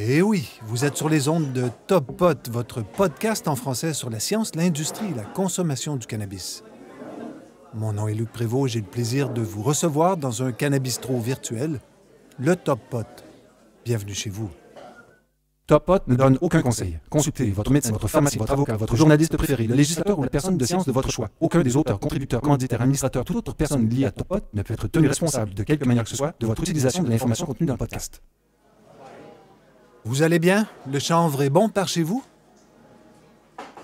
Eh oui, vous êtes sur les ondes de Top Pot, votre podcast en français sur la science, l'industrie et la consommation du cannabis. Mon nom est Luc Prévost et j'ai le plaisir de vous recevoir dans un cannabistro virtuel, le Top Pot. Bienvenue chez vous. Top Pot ne donne aucun conseil. Consultez votre médecin, votre pharmacien, votre avocat, votre journaliste préféré, le législateur ou la personne de science de votre choix. Aucun des auteurs, contributeurs, commanditaires, administrateurs, toute autre personne liée à Top Pot ne peut être tenu responsable de quelque manière que ce soit de votre utilisation de l'information contenue dans le podcast. Vous allez bien? Le chanvre est bon par chez vous?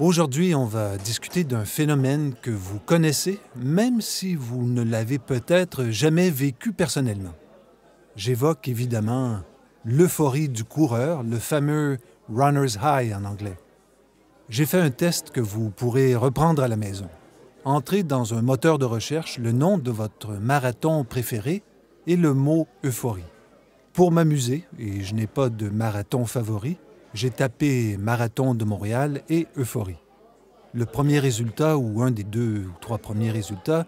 Aujourd'hui, on va discuter d'un phénomène que vous connaissez, même si vous ne l'avez peut-être jamais vécu personnellement. J'évoque évidemment l'euphorie du coureur, le fameux « runner's high » en anglais. J'ai fait un test que vous pourrez reprendre à la maison. Entrez dans un moteur de recherche le nom de votre marathon préféré et le mot « euphorie ». Pour m'amuser, et je n'ai pas de marathon favori, j'ai tapé « Marathon de Montréal » et « Euphorie ». Le premier résultat, ou un des 2 ou 3 premiers résultats,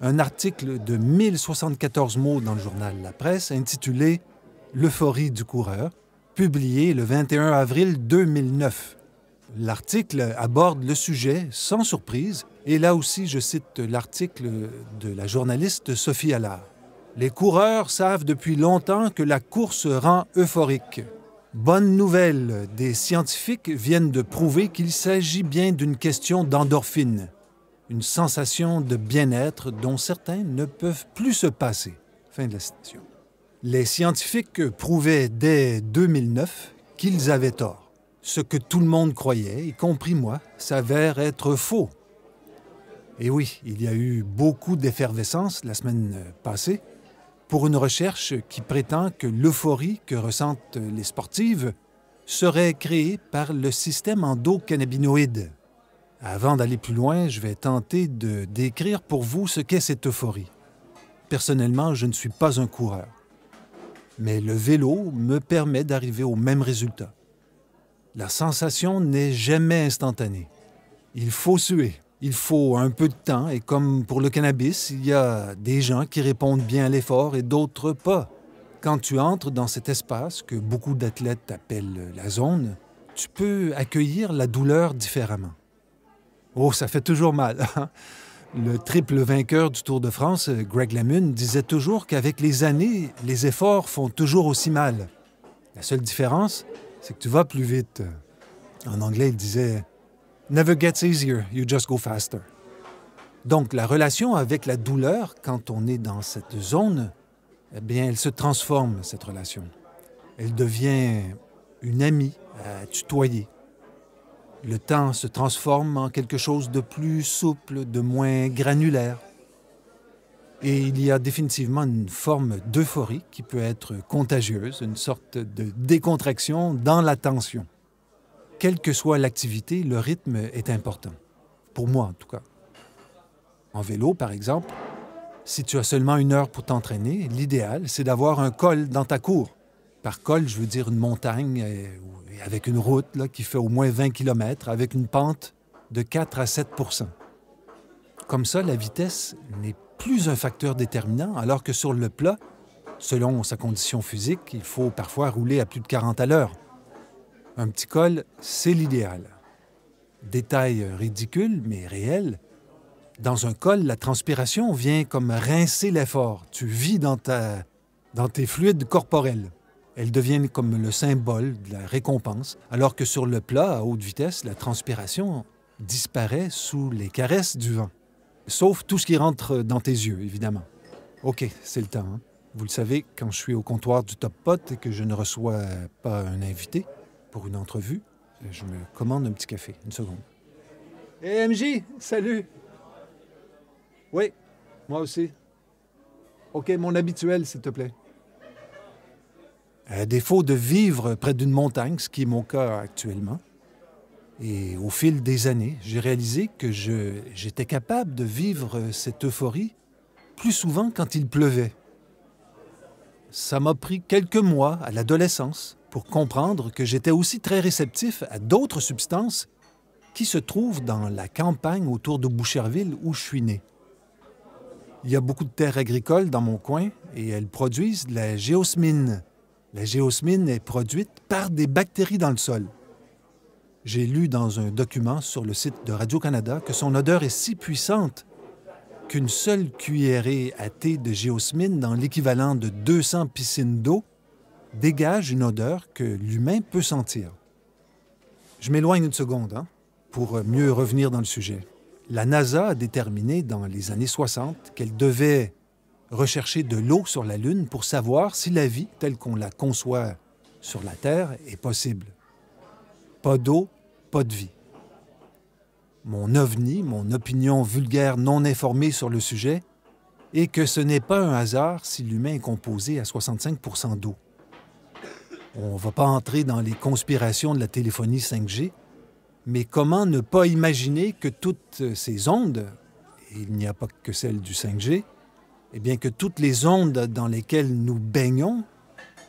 un article de 1074 mots dans le journal La Presse intitulé « L'euphorie du coureur », publié le 21 avril 2009. L'article aborde le sujet sans surprise, et là aussi je cite l'article de la journaliste Sophie Allard. Les coureurs savent depuis longtemps que la course rend euphorique. Bonne nouvelle, des scientifiques viennent de prouver qu'il s'agit bien d'une question d'endorphine, une sensation de bien-être dont certains ne peuvent plus se passer. Fin de la citation. Les scientifiques prouvaient dès 2009 qu'ils avaient tort. Ce que tout le monde croyait, y compris moi, s'avère être faux. Et oui, il y a eu beaucoup d'effervescence la semaine passée pour une recherche qui prétend que l'euphorie que ressentent les sportives serait créée par le système endocannabinoïde. Avant d'aller plus loin, je vais tenter de décrire pour vous ce qu'est cette euphorie. Personnellement, je ne suis pas un coureur. Mais le vélo me permet d'arriver au même résultat. La sensation n'est jamais instantanée. Il faut suer. Il faut un peu de temps et comme pour le cannabis, il y a des gens qui répondent bien à l'effort et d'autres pas. Quand tu entres dans cet espace que beaucoup d'athlètes appellent la zone, tu peux accueillir la douleur différemment. Oh, ça fait toujours mal. Le triple vainqueur du Tour de France, Greg LeMond, disait toujours qu'avec les années, les efforts font toujours aussi mal. La seule différence, c'est que tu vas plus vite. En anglais, il disait « Never gets easier, you just go faster ». Donc, la relation avec la douleur, quand on est dans cette zone, eh bien, elle se transforme, cette relation. Elle devient une amie à tutoyer. Le temps se transforme en quelque chose de plus souple, de moins granulaire. Et il y a définitivement une forme d'euphorie qui peut être contagieuse, une sorte de décontraction dans la tension. Quelle que soit l'activité, le rythme est important. Pour moi, en tout cas. En vélo, par exemple, si tu as seulement 1 heure pour t'entraîner, l'idéal, c'est d'avoir un col dans ta cour. Par col, je veux dire une montagne avec une route là, qui fait au moins 20 km, avec une pente de 4 à 7 %. Comme ça, la vitesse n'est plus un facteur déterminant, alors que sur le plat, selon sa condition physique, il faut parfois rouler à plus de 40 à l'heure. Un petit col, c'est l'idéal. Détail ridicule, mais réel. Dans un col, la transpiration vient comme rincer l'effort. Tu vis dans tes fluides corporels. Elle devient comme le symbole de la récompense, alors que sur le plat, à haute vitesse, la transpiration disparaît sous les caresses du vent. Sauf tout ce qui rentre dans tes yeux, évidemment. OK, c'est le temps. Hein? Vous le savez, quand je suis au comptoir du Top Pot et que je ne reçois pas un invité pour une entrevue, je me commande un petit café. Une seconde. Hé, MJ, salut! Oui, moi aussi. OK, mon habituel, s'il te plaît. À défaut de vivre près d'une montagne, ce qui est mon cas actuellement, et au fil des années, j'ai réalisé que j'étais capable de vivre cette euphorie plus souvent quand il pleuvait. Ça m'a pris quelques mois à l'adolescence pour comprendre que j'étais aussi très réceptif à d'autres substances qui se trouvent dans la campagne autour de Boucherville où je suis né. Il y a beaucoup de terres agricoles dans mon coin et elles produisent de la géosmine, La géosmine est produite par des bactéries dans le sol. J'ai lu dans un document sur le site de Radio-Canada que son odeur est si puissante qu'une seule cuillerée à thé de géosmine dans l'équivalent de 200 piscines d'eau dégage une odeur que l'humain peut sentir. Je m'éloigne une seconde, pour mieux revenir dans le sujet. La NASA a déterminé dans les années 60 qu'elle devait rechercher de l'eau sur la Lune pour savoir si la vie, telle qu'on la conçoit sur la Terre, est possible. Pas d'eau, pas de vie. Mon ovni, mon opinion vulgaire non informée sur le sujet, est que ce n'est pas un hasard si l'humain est composé à 65 % d'eau. On ne va pas entrer dans les conspirations de la téléphonie 5G, mais comment ne pas imaginer que toutes ces ondes, et il n'y a pas que celles du 5G, eh bien que toutes les ondes dans lesquelles nous baignons,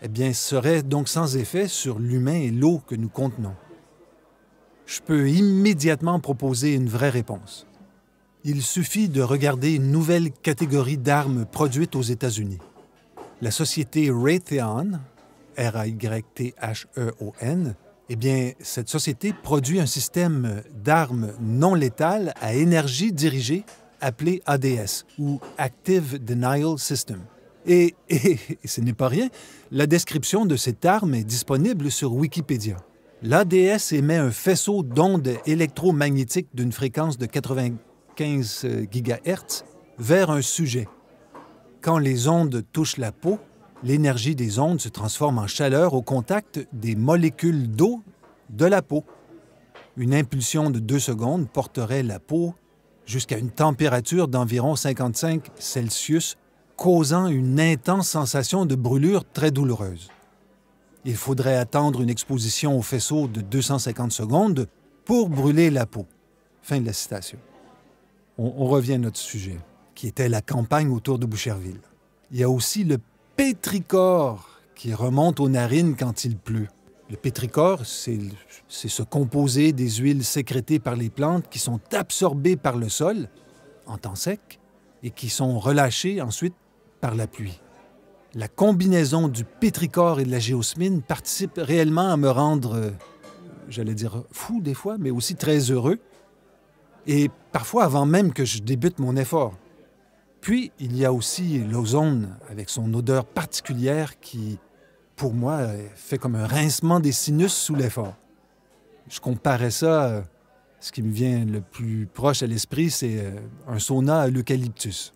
eh bien, seraient donc sans effet sur l'humain et l'eau que nous contenons. Je peux immédiatement proposer une vraie réponse. Il suffit de regarder une nouvelle catégorie d'armes produites aux États-Unis. La société Raytheon, R-A-Y-T-H-E-O-N, eh bien, cette société produit un système d'armes non létales à énergie dirigée appelé ADS, ou Active Denial System. Et ce n'est pas rien, la description de cette arme est disponible sur Wikipédia. L'ADS émet un faisceau d'ondes électromagnétiques d'une fréquence de 95 GHz vers un sujet. Quand les ondes touchent la peau, l'énergie des ondes se transforme en chaleur au contact des molécules d'eau de la peau. Une impulsion de 2 secondes porterait la peau jusqu'à une température d'environ 55 Celsius, causant une intense sensation de brûlure très douloureuse. Il faudrait attendre une exposition au faisceau de 250 secondes pour brûler la peau. Fin de la citation. On revient à notre sujet, qui était la campagne autour de Boucherville. Il y a aussi le pétrichor qui remonte aux narines quand il pleut. Le pétrichor, c'est ce composé des huiles sécrétées par les plantes qui sont absorbées par le sol en temps sec et qui sont relâchées ensuite par la pluie. La combinaison du pétrichor et de la géosmine participe réellement à me rendre, j'allais dire fou des fois, mais aussi très heureux, et parfois avant même que je débute mon effort. Puis, il y a aussi l'ozone, avec son odeur particulière qui, pour moi, fait comme un rincement des sinus sous l'effort. Je comparais ça, ce qui me vient le plus proche à l'esprit, c'est un sauna à l'eucalyptus.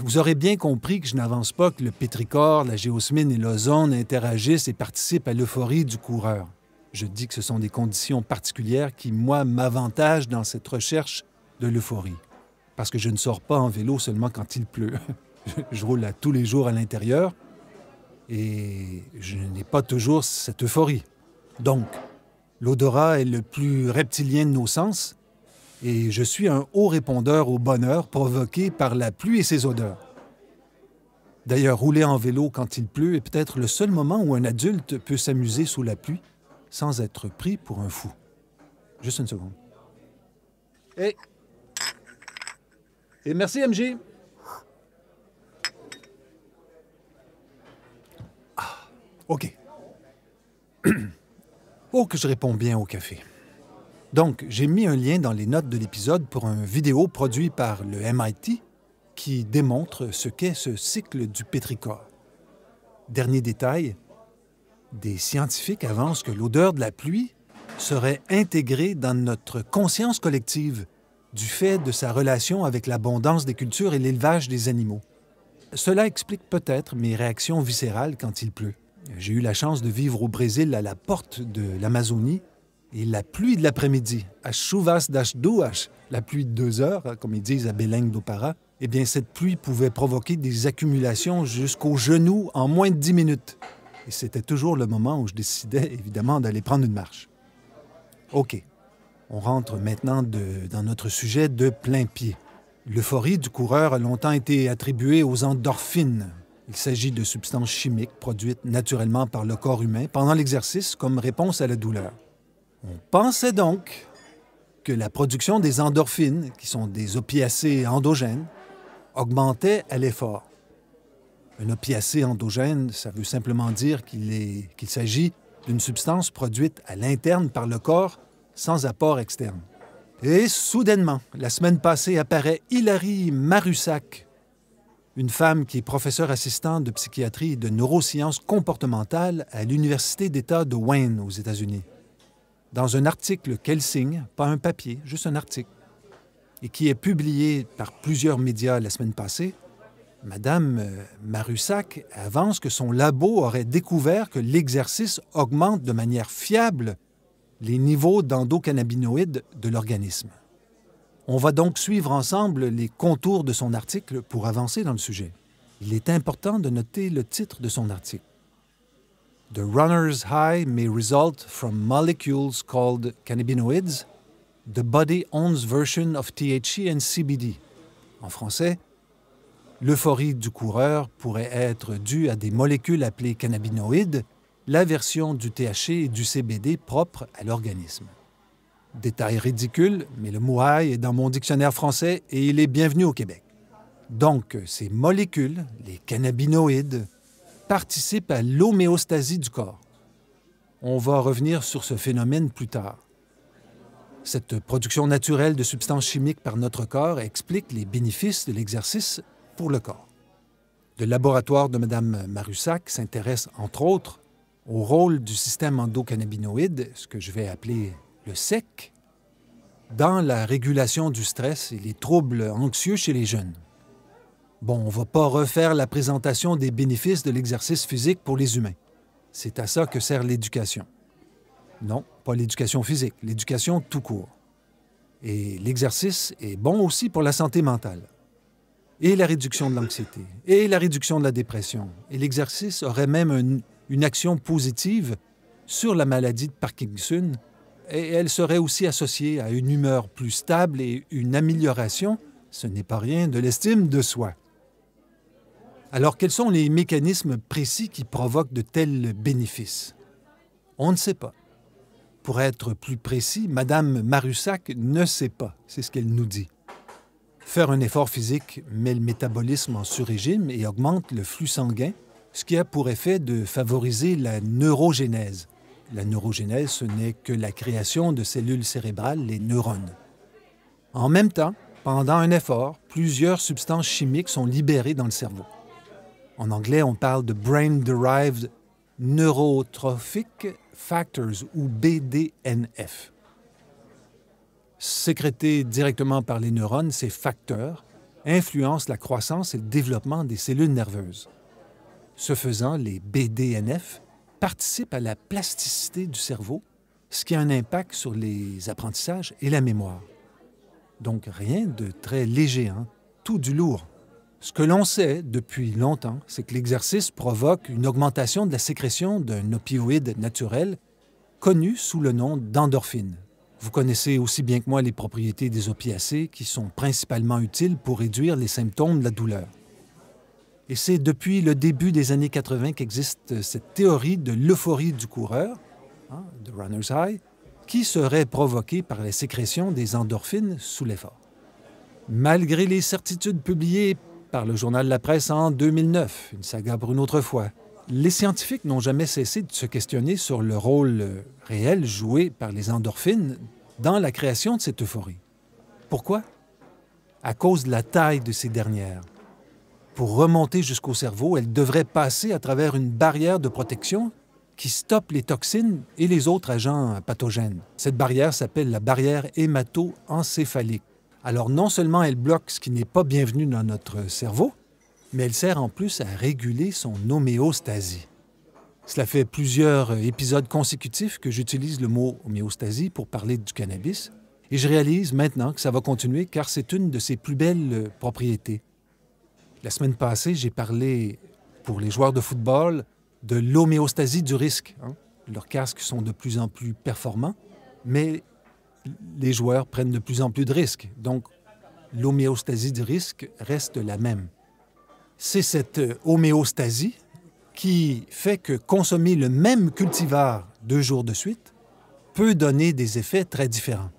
Vous aurez bien compris que je n'avance pas que le pétrichor, la géosmine et l'ozone interagissent et participent à l'euphorie du coureur. Je dis que ce sont des conditions particulières qui, moi, m'avantagent dans cette recherche de l'euphorie. Parce que je ne sors pas en vélo seulement quand il pleut. Je roule tous les jours à l'intérieur et je n'ai pas toujours cette euphorie. Donc, l'odorat est le plus reptilien de nos sens et je suis un haut répondeur au bonheur provoqué par la pluie et ses odeurs. D'ailleurs, rouler en vélo quand il pleut est peut-être le seul moment où un adulte peut s'amuser sous la pluie sans être pris pour un fou. Juste une seconde. Hey! Et merci, MJ. OK. Oh, que je réponds bien au café. Donc, j'ai mis un lien dans les notes de l'épisode pour une vidéo produite par le MIT qui démontre ce qu'est ce cycle du pétrichor. Dernier détail, des scientifiques avancent que l'odeur de la pluie serait intégrée dans notre conscience collective du fait de sa relation avec l'abondance des cultures et l'élevage des animaux. Cela explique peut-être mes réactions viscérales quand il pleut. J'ai eu la chance de vivre au Brésil à la porte de l'Amazonie et la pluie de l'après-midi, as chuvas das duas, la pluie de 2 heures, comme ils disent à Belém do Pará, eh bien cette pluie pouvait provoquer des accumulations jusqu'aux genoux en moins de 10 minutes. Et c'était toujours le moment où je décidais évidemment d'aller prendre une marche. OK. On rentre maintenant dans notre sujet de plein pied. L'euphorie du coureur a longtemps été attribuée aux endorphines. Il s'agit de substances chimiques produites naturellement par le corps humain pendant l'exercice comme réponse à la douleur. On pensait donc que la production des endorphines, qui sont des opiacés endogènes, augmentait à l'effort. Un opiacé endogène, ça veut simplement dire qu'il s'agit d'une substance produite à l'interne par le corps sans apport externe. Et soudainement, la semaine passée, apparaît Hilary Marussac, une femme qui est professeure assistante de psychiatrie et de neurosciences comportementales à l'Université d'État de Wayne aux États-Unis. Dans un article qu'elle signe, pas un papier, juste un article, et qui est publié par plusieurs médias la semaine passée, Madame Marussac avance que son labo aurait découvert que l'exercice augmente de manière fiable les niveaux d'endocannabinoïdes de l'organisme. On va donc suivre ensemble les contours de son article pour avancer dans le sujet. Il est important de noter le titre de son article. The runner's high may result from molecules called cannabinoids, the body owns version of THC and CBD. En français, l'euphorie du coureur pourrait être due à des molécules appelées cannabinoïdes, la version du THC et du CBD propre à l'organisme. Détail ridicule, mais le mot « high » est dans mon dictionnaire français et il est bienvenu au Québec. Donc, ces molécules, les cannabinoïdes, participent à l'homéostasie du corps. On va revenir sur ce phénomène plus tard. Cette production naturelle de substances chimiques par notre corps explique les bénéfices de l'exercice pour le corps. Le laboratoire de Mme Marussac s'intéresse, entre autres, au rôle du système endocannabinoïde, ce que je vais appeler le SEC, dans la régulation du stress et les troubles anxieux chez les jeunes. Bon, on ne va pas refaire la présentation des bénéfices de l'exercice physique pour les humains. C'est à ça que sert l'éducation. Non, pas l'éducation physique, l'éducation tout court. Et l'exercice est bon aussi pour la santé mentale. Et la réduction de l'anxiété, et la réduction de la dépression. Et l'exercice aurait même une action positive sur la maladie de Parkinson, et elle serait aussi associée à une humeur plus stable et une amélioration, ce n'est pas rien, de l'estime de soi. Alors, quels sont les mécanismes précis qui provoquent de tels bénéfices? On ne sait pas. Pour être plus précis, Mme Marussac ne sait pas, c'est ce qu'elle nous dit. Faire un effort physique met le métabolisme en surrégime et augmente le flux sanguin, ce qui a pour effet de favoriser la neurogénèse. La neurogénèse, ce n'est que la création de cellules cérébrales, les neurones. En même temps, pendant un effort, plusieurs substances chimiques sont libérées dans le cerveau. En anglais, on parle de Brain-Derived Neurotrophic Factors, ou BDNF. Sécrétés directement par les neurones, ces facteurs influencent la croissance et le développement des cellules nerveuses. Ce faisant, les BDNF participent à la plasticité du cerveau, ce qui a un impact sur les apprentissages et la mémoire. Donc rien de très léger, hein? Tout du lourd. Ce que l'on sait depuis longtemps, c'est que l'exercice provoque une augmentation de la sécrétion d'un opioïde naturel connu sous le nom d'endorphine. Vous connaissez aussi bien que moi les propriétés des opiacés qui sont principalement utiles pour réduire les symptômes de la douleur. Et c'est depuis le début des années 80 qu'existe cette théorie de l'euphorie du coureur, de runner's high, qui serait provoquée par la sécrétion des endorphines sous l'effort. Malgré les certitudes publiées par le journal La Presse en 2009, une saga pour une autre fois, les scientifiques n'ont jamais cessé de se questionner sur le rôle réel joué par les endorphines dans la création de cette euphorie. Pourquoi? À cause de la taille de ces dernières. Pour remonter jusqu'au cerveau, elles devraient passer à travers une barrière de protection qui stoppe les toxines et les autres agents pathogènes. Cette barrière s'appelle la barrière hémato-encéphalique. Alors non seulement elle bloque ce qui n'est pas bienvenu dans notre cerveau, mais elle sert en plus à réguler son homéostasie. Cela fait plusieurs épisodes consécutifs que j'utilise le mot homéostasie pour parler du cannabis, et je réalise maintenant que ça va continuer car c'est une de ses plus belles propriétés. La semaine passée, j'ai parlé, pour les joueurs de football, de l'homéostasie du risque. Leurs casques sont de plus en plus performants, mais les joueurs prennent de plus en plus de risques. Donc, l'homéostasie du risque reste la même. C'est cette homéostasie qui fait que consommer le même cultivar 2 jours de suite peut donner des effets très différents.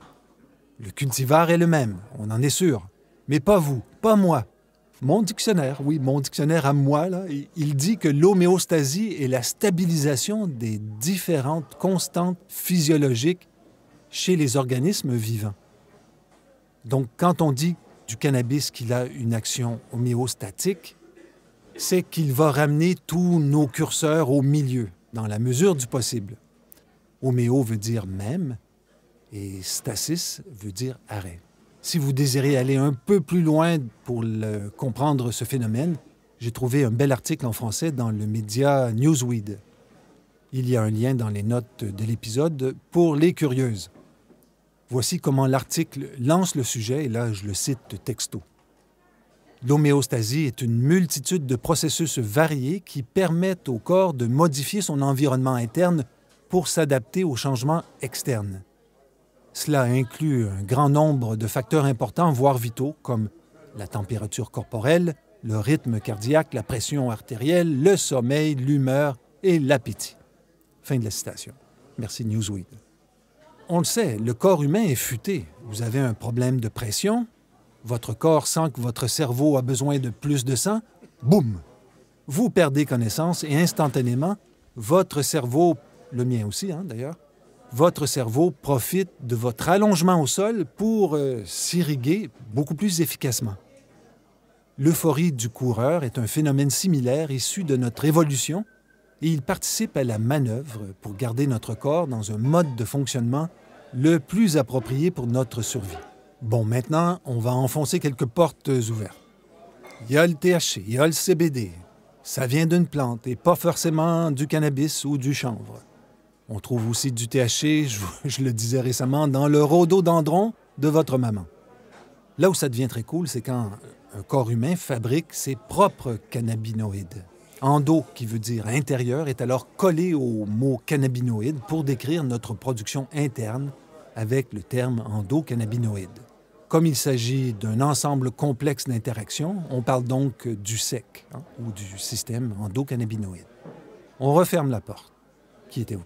Le cultivar est le même, on en est sûr, mais pas vous, pas moi. Mon dictionnaire, oui, mon dictionnaire à moi, là, il dit que l'homéostasie est la stabilisation des différentes constantes physiologiques chez les organismes vivants. Donc, quand on dit du cannabis qu'il a une action homéostatique, c'est qu'il va ramener tous nos curseurs au milieu, dans la mesure du possible. Homéo veut dire même, et stasis veut dire arrêt. Si vous désirez aller un peu plus loin pour comprendre ce phénomène, j'ai trouvé un bel article en français dans le média Newsweed. Il y a un lien dans les notes de l'épisode pour les curieuses. Voici comment l'article lance le sujet, et là je le cite texto. L'homéostasie est une multitude de processus variés qui permettent au corps de modifier son environnement interne pour s'adapter aux changements externes. Cela inclut un grand nombre de facteurs importants, voire vitaux, comme la température corporelle, le rythme cardiaque, la pression artérielle, le sommeil, l'humeur et l'appétit. Fin de la citation. Merci Newsweek. On le sait, le corps humain est futé. Vous avez un problème de pression, votre corps sent que votre cerveau a besoin de plus de sang, boum! Vous perdez connaissance et instantanément, votre cerveau, le mien aussi d'ailleurs, votre cerveau profite de votre allongement au sol pour s'irriguer beaucoup plus efficacement. L'euphorie du coureur est un phénomène similaire issu de notre évolution et il participe à la manœuvre pour garder notre corps dans un mode de fonctionnement le plus approprié pour notre survie. Bon, maintenant, on va enfoncer quelques portes ouvertes. Il y a le THC, il y a le CBD. Ça vient d'une plante et pas forcément du cannabis ou du chanvre. On trouve aussi du THC, je le disais récemment, dans le rhododendron de votre maman. Là où ça devient très cool, c'est quand un corps humain fabrique ses propres cannabinoïdes. Endo, qui veut dire intérieur, est alors collé au mot cannabinoïde pour décrire notre production interne avec le terme endocannabinoïde. Comme il s'agit d'un ensemble complexe d'interactions, on parle donc du SEC, ou du système endocannabinoïde. On referme la porte. Qui était où?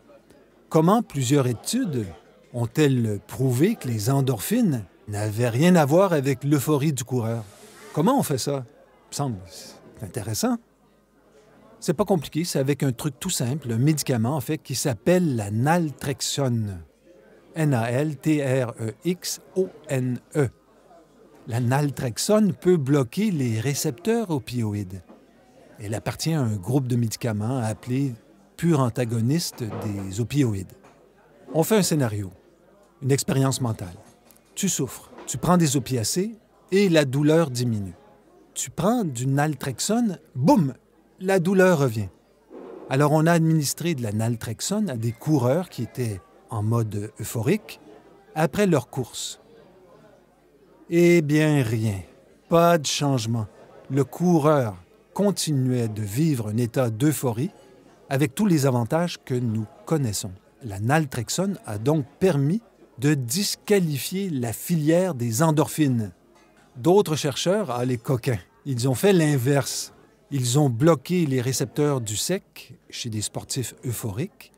Comment plusieurs études ont-elles prouvé que les endorphines n'avaient rien à voir avec l'euphorie du coureur? Comment on fait ça? Il me semble c'est intéressant. C'est pas compliqué, c'est avec un truc tout simple, un médicament en fait qui s'appelle la naltrexone. N-A-L-T-R-E-X-O-N-E. La naltrexone peut bloquer les récepteurs opioïdes. Elle appartient à un groupe de médicaments appelé pur antagoniste des opioïdes. On fait un scénario, une expérience mentale. Tu souffres, tu prends des opiacés et la douleur diminue. Tu prends du naltrexone, boum, la douleur revient. Alors on a administré de la naltrexone à des coureurs qui étaient en mode euphorique après leur course. Eh bien rien, pas de changement. Le coureur continuait de vivre un état d'euphorie avec tous les avantages que nous connaissons. La naltrexone a donc permis de disqualifier la filière des endorphines. D'autres chercheurs, les coquins, ils ont fait l'inverse. Ils ont bloqué les récepteurs du SEC chez des sportifs euphoriques.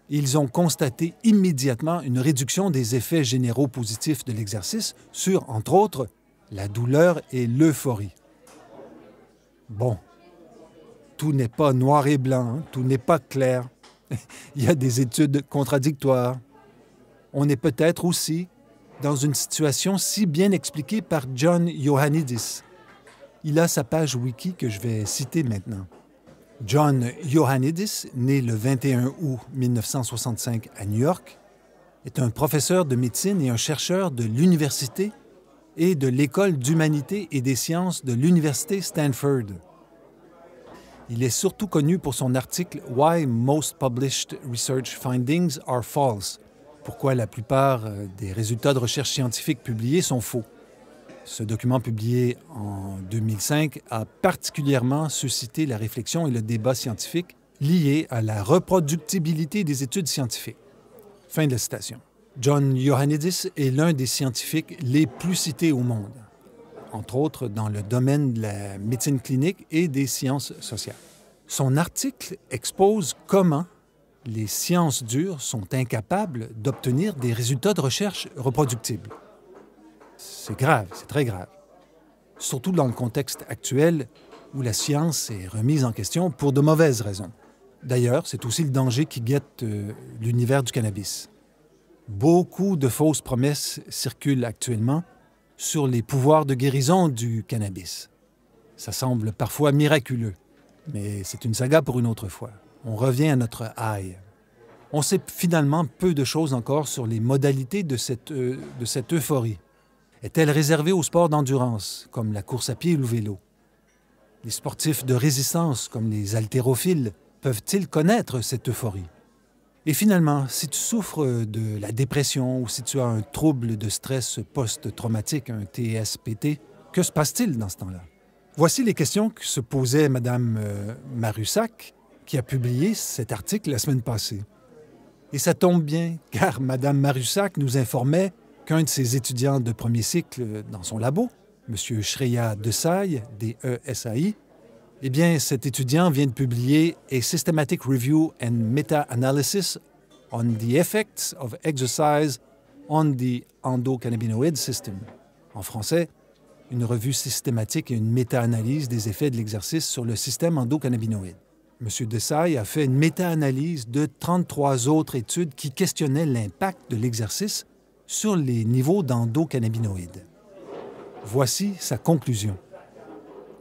Ils ont constaté immédiatement une réduction des effets généraux positifs de l'exercice sur, entre autres, la douleur et l'euphorie. Bon. Tout n'est pas noir et blanc, tout n'est pas clair. Il y a des études contradictoires. On est peut-être aussi dans une situation si bien expliquée par John Ioannidis. Il a sa page wiki que je vais citer maintenant. John Ioannidis, né le 21 août 1965 à New York, est un professeur de médecine et un chercheur de l'université et de l'École d'humanité et des sciences de l'Université Stanford. Il est surtout connu pour son article « Why most published research findings are false » pourquoi la plupart des résultats de recherche scientifiques publiés sont faux. Ce document publié en 2005 a particulièrement suscité la réflexion et le débat scientifique liés à la reproductibilité des études scientifiques. Fin de la citation. John Ioannidis est l'un des scientifiques les plus cités au monde, entre autres dans le domaine de la médecine clinique et des sciences sociales. Son article expose comment les sciences dures sont incapables d'obtenir des résultats de recherche reproductibles. C'est grave, c'est très grave. surtout dans le contexte actuel où la science est remise en question pour de mauvaises raisons. D'ailleurs, c'est aussi le danger qui guette l'univers du cannabis. Beaucoup de fausses promesses circulent actuellement sur les pouvoirs de guérison du cannabis. Ça semble parfois miraculeux, mais c'est une saga pour une autre fois. On revient à notre high. On sait finalement peu de choses encore sur les modalités de cette euphorie. Est-elle réservée aux sports d'endurance, comme la course à pied ou le vélo? Les sportifs de résistance, comme les haltérophiles, peuvent-ils connaître cette euphorie? Et finalement, si tu souffres de la dépression ou si tu as un trouble de stress post-traumatique, un TSPT, que se passe-t-il dans ce temps-là? Voici les questions que se posait Mme Marussac, qui a publié cet article la semaine passée. Et ça tombe bien, car Mme Marussac nous informait qu'un de ses étudiants de premier cycle dans son labo, M. Shreya Desai, D-E-S-A-I, eh bien, cet étudiant vient de publier « A Systematic Review and Meta-Analysis on the Effects of Exercise on the Endocannabinoid System ». En français, une revue systématique et une méta-analyse des effets de l'exercice sur le système endocannabinoïde. M. Desai a fait une méta-analyse de 33 autres études qui questionnaient l'impact de l'exercice sur les niveaux d'endocannabinoïdes. Voici sa conclusion.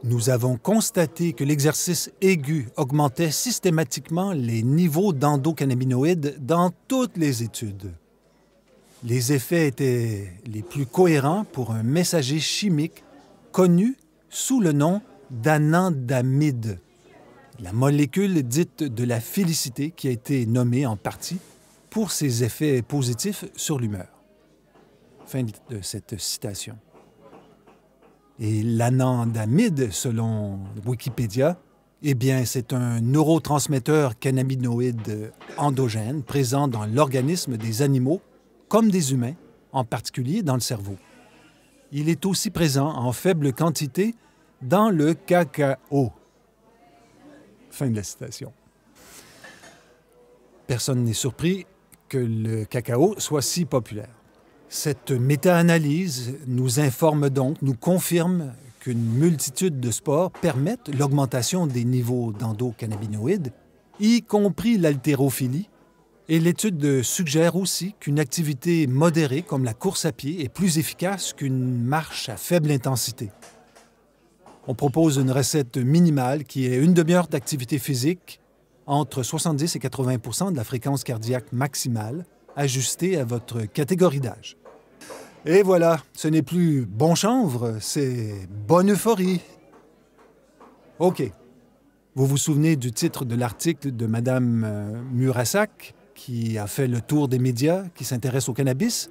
Nous avons constaté que l'exercice aigu augmentait systématiquement les niveaux d'endocannabinoïdes dans toutes les études. Les effets étaient les plus cohérents pour un messager chimique connu sous le nom d'anandamide, la molécule dite de la félicité qui a été nommée en partie pour ses effets positifs sur l'humeur. Fin de cette citation. Et l'anandamide, selon Wikipédia, eh bien, c'est un neurotransmetteur cannabinoïde endogène présent dans l'organisme des animaux comme des humains, en particulier dans le cerveau. Il est aussi présent en faible quantité dans le cacao. Fin de la citation. Personne n'est surpris que le cacao soit si populaire. Cette méta-analyse nous informe donc, nous confirme qu'une multitude de sports permettent l'augmentation des niveaux d'endocannabinoïdes, y compris l'haltérophilie, et l'étude suggère aussi qu'une activité modérée comme la course à pied est plus efficace qu'une marche à faible intensité. On propose une recette minimale qui est une demi-heure d'activité physique entre 70 et 80 % de la fréquence cardiaque maximale, ajustée à votre catégorie d'âge. Et voilà, ce n'est plus bon chanvre, c'est bonne euphorie. OK. Vous vous souvenez du titre de l'article de Mme Marussac, qui a fait le tour des médias, qui s'intéresse au cannabis?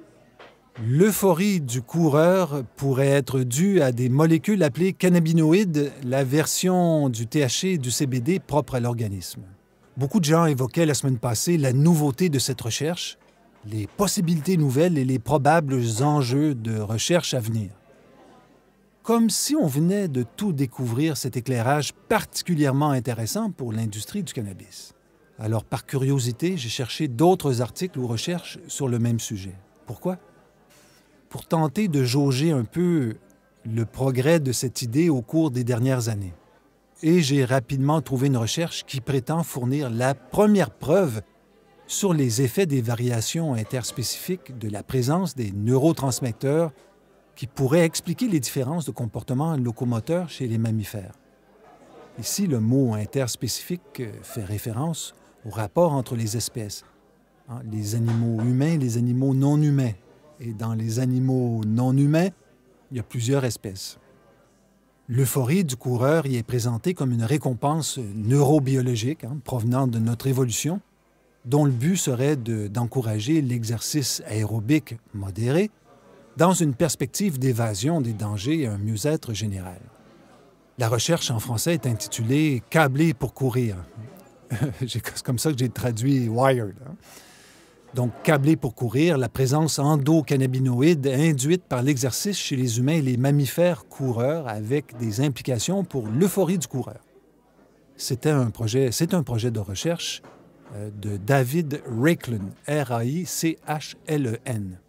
L'euphorie du coureur pourrait être due à des molécules appelées cannabinoïdes, la version du THC et du CBD propre à l'organisme. Beaucoup de gens évoquaient la semaine passée la nouveauté de cette recherche, les possibilités nouvelles et les probables enjeux de recherche à venir. Comme si on venait de tout découvrir cet éclairage particulièrement intéressant pour l'industrie du cannabis. Alors, par curiosité, j'ai cherché d'autres articles ou recherches sur le même sujet. Pourquoi? Pour tenter de jauger un peu le progrès de cette idée au cours des dernières années. Et j'ai rapidement trouvé une recherche qui prétend fournir la première preuve sur les effets des variations interspécifiques de la présence des neurotransmetteurs qui pourraient expliquer les différences de comportement locomoteur chez les mammifères. Ici, le mot interspécifique fait référence au rapport entre les espèces, les animaux humains et les animaux non humains. Et dans les animaux non humains, il y a plusieurs espèces. L'euphorie du coureur y est présentée comme une récompense neurobiologique provenant de notre évolution, dont le but serait d'encourager l'exercice aérobique modéré dans une perspective d'évasion des dangers et un mieux-être général. La recherche en français est intitulée « Câblé pour courir ». C'est comme ça que j'ai traduit « Wired ». Donc, câblé pour courir, la présence endocannabinoïde induite par l'exercice chez les humains et les mammifères coureurs avec des implications pour l'euphorie du coureur. C'est un projet de recherche de David Raichlen, R-A-I-C-H-L-E-N.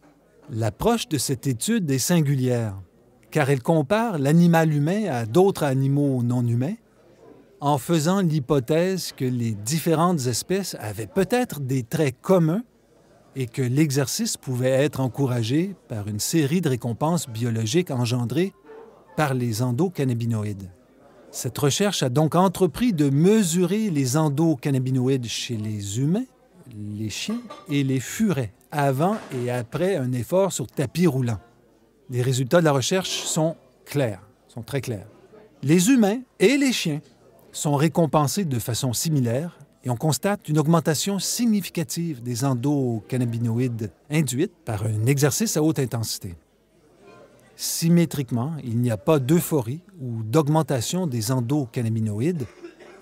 L'approche de cette étude est singulière, car elle compare l'animal humain à d'autres animaux non humains, en faisant l'hypothèse que les différentes espèces avaient peut-être des traits communs et que l'exercice pouvait être encouragé par une série de récompenses biologiques engendrées par les endocannabinoïdes. Cette recherche a donc entrepris de mesurer les endocannabinoïdes chez les humains, les chiens et les furets, avant et après un effort sur tapis roulant. Les résultats de la recherche sont clairs, sont très clairs. Les humains et les chiens sont récompensés de façon similaire et on constate une augmentation significative des endocannabinoïdes induite par un exercice à haute intensité. Symétriquement, il n'y a pas d'euphorie ou d'augmentation des endocannabinoïdes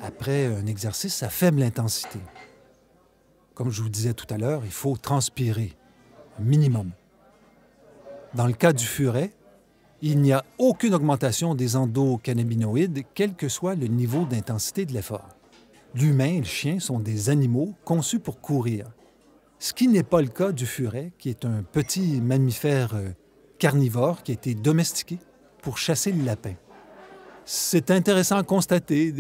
après un exercice à faible intensité. Comme je vous disais tout à l'heure, il faut transpirer, un minimum. Dans le cas du furet, il n'y a aucune augmentation des endocannabinoïdes, quel que soit le niveau d'intensité de l'effort. L'humain et le chien sont des animaux conçus pour courir, ce qui n'est pas le cas du furet, qui est un petit mammifère carnivore qui a été domestiqué pour chasser le lapin. C'est intéressant à constater.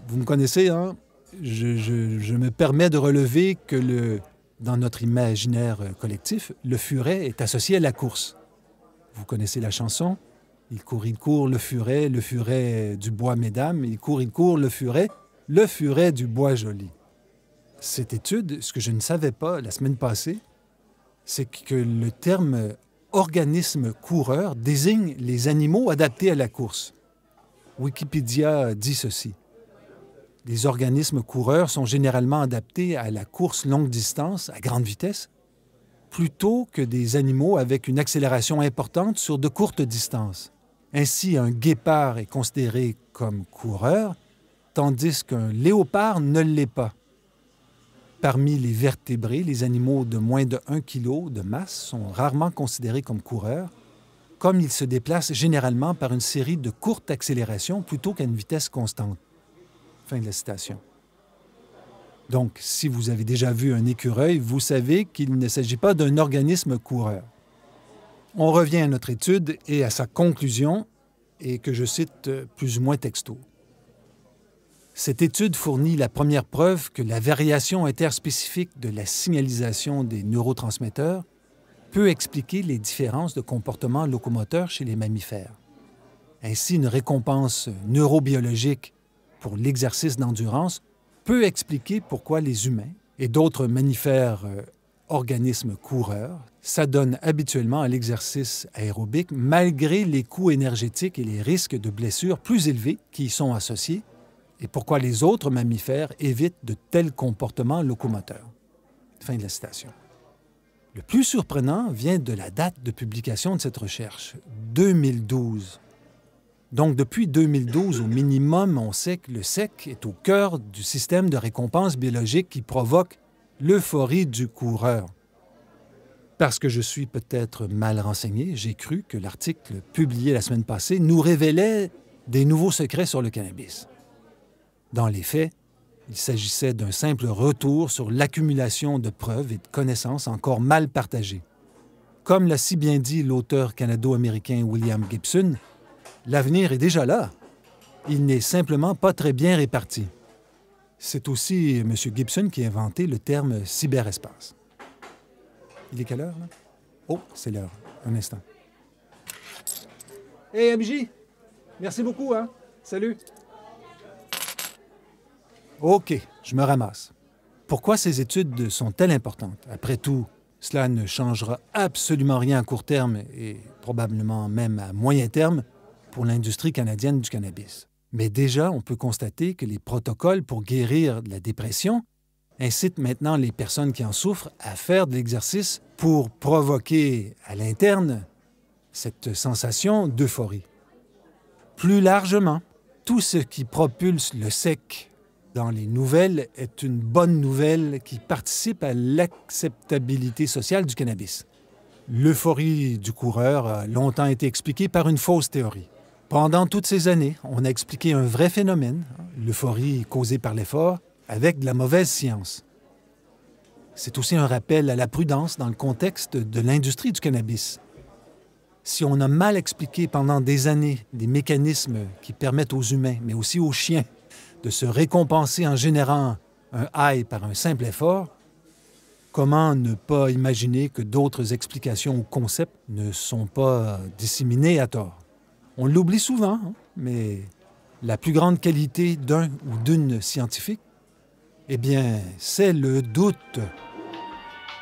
Vous me connaissez, hein? Je me permets de relever que dans notre imaginaire collectif, le furet est associé à la course. Vous connaissez la chanson? Il court, le furet du bois, mesdames. Il court, le furet du bois joli. Cette étude, ce que je ne savais pas la semaine passée, c'est que le terme organisme coureur désigne les animaux adaptés à la course. Wikipédia dit ceci. Les organismes coureurs sont généralement adaptés à la course longue distance, à grande vitesse, plutôt que des animaux avec une accélération importante sur de courtes distances. Ainsi, un guépard est considéré comme coureur, tandis qu'un léopard ne l'est pas. Parmi les vertébrés, les animaux de moins de 1 kg de masse sont rarement considérés comme coureurs, comme ils se déplacent généralement par une série de courtes accélérations plutôt qu'à une vitesse constante. Fin de la citation. Donc, si vous avez déjà vu un écureuil, vous savez qu'il ne s'agit pas d'un organisme coureur. On revient à notre étude et à sa conclusion, et que je cite plus ou moins texto. Cette étude fournit la première preuve que la variation interspécifique de la signalisation des neurotransmetteurs peut expliquer les différences de comportement locomoteur chez les mammifères. Ainsi, une récompense neurobiologique pour l'exercice d'endurance peut expliquer pourquoi les humains et d'autres mammifères organismes coureurs s'adonnent habituellement à l'exercice aérobique malgré les coûts énergétiques et les risques de blessures plus élevés qui y sont associés, et pourquoi les autres mammifères évitent de tels comportements locomoteurs. Fin de la citation. Le plus surprenant vient de la date de publication de cette recherche, 2012. Donc, depuis 2012, au minimum, on sait que le SEC est au cœur du système de récompense biologique qui provoque l'euphorie du coureur. Parce que je suis peut-être mal renseigné, j'ai cru que l'article publié la semaine passée nous révélait des nouveaux secrets sur le cannabis. Dans les faits, il s'agissait d'un simple retour sur l'accumulation de preuves et de connaissances encore mal partagées. Comme l'a si bien dit l'auteur canado-américain William Gibson, l'avenir est déjà là. Il n'est simplement pas très bien réparti. C'est aussi M. Gibson qui a inventé le terme cyberespace. Il est quelle heure, là? Oh, c'est l'heure. Un instant. Hey, MJ! Merci beaucoup, hein? Salut! OK, je me ramasse. Pourquoi ces études sont-elles importantes? Après tout, cela ne changera absolument rien à court terme et probablement même à moyen terme pour l'industrie canadienne du cannabis. Mais déjà, on peut constater que les protocoles pour guérir de la dépression incitent maintenant les personnes qui en souffrent à faire de l'exercice pour provoquer à l'interne cette sensation d'euphorie. Plus largement, tout ce qui propulse le SEC dans les nouvelles est une bonne nouvelle qui participe à l'acceptabilité sociale du cannabis. L'euphorie du coureur a longtemps été expliquée par une fausse théorie. Pendant toutes ces années, on a expliqué un vrai phénomène, l'euphorie causée par l'effort, avec de la mauvaise science. C'est aussi un rappel à la prudence dans le contexte de l'industrie du cannabis. Si on a mal expliqué pendant des années des mécanismes qui permettent aux humains, mais aussi aux chiens, de se récompenser en générant un high par un simple effort, comment ne pas imaginer que d'autres explications ou concepts ne sont pas disséminés à tort? On l'oublie souvent, hein, mais la plus grande qualité d'un ou d'une scientifique, eh bien, c'est le doute.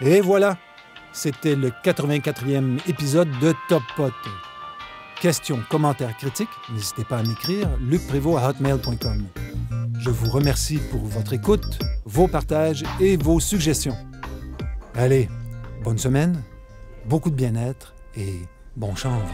Et voilà, c'était le 84e épisode de Top Pot. Questions, commentaires, critiques, n'hésitez pas à m'écrire, lucprévost@hotmail.com. Je vous remercie pour votre écoute, vos partages et vos suggestions. Allez, bonne semaine, beaucoup de bien-être et bon chanvre.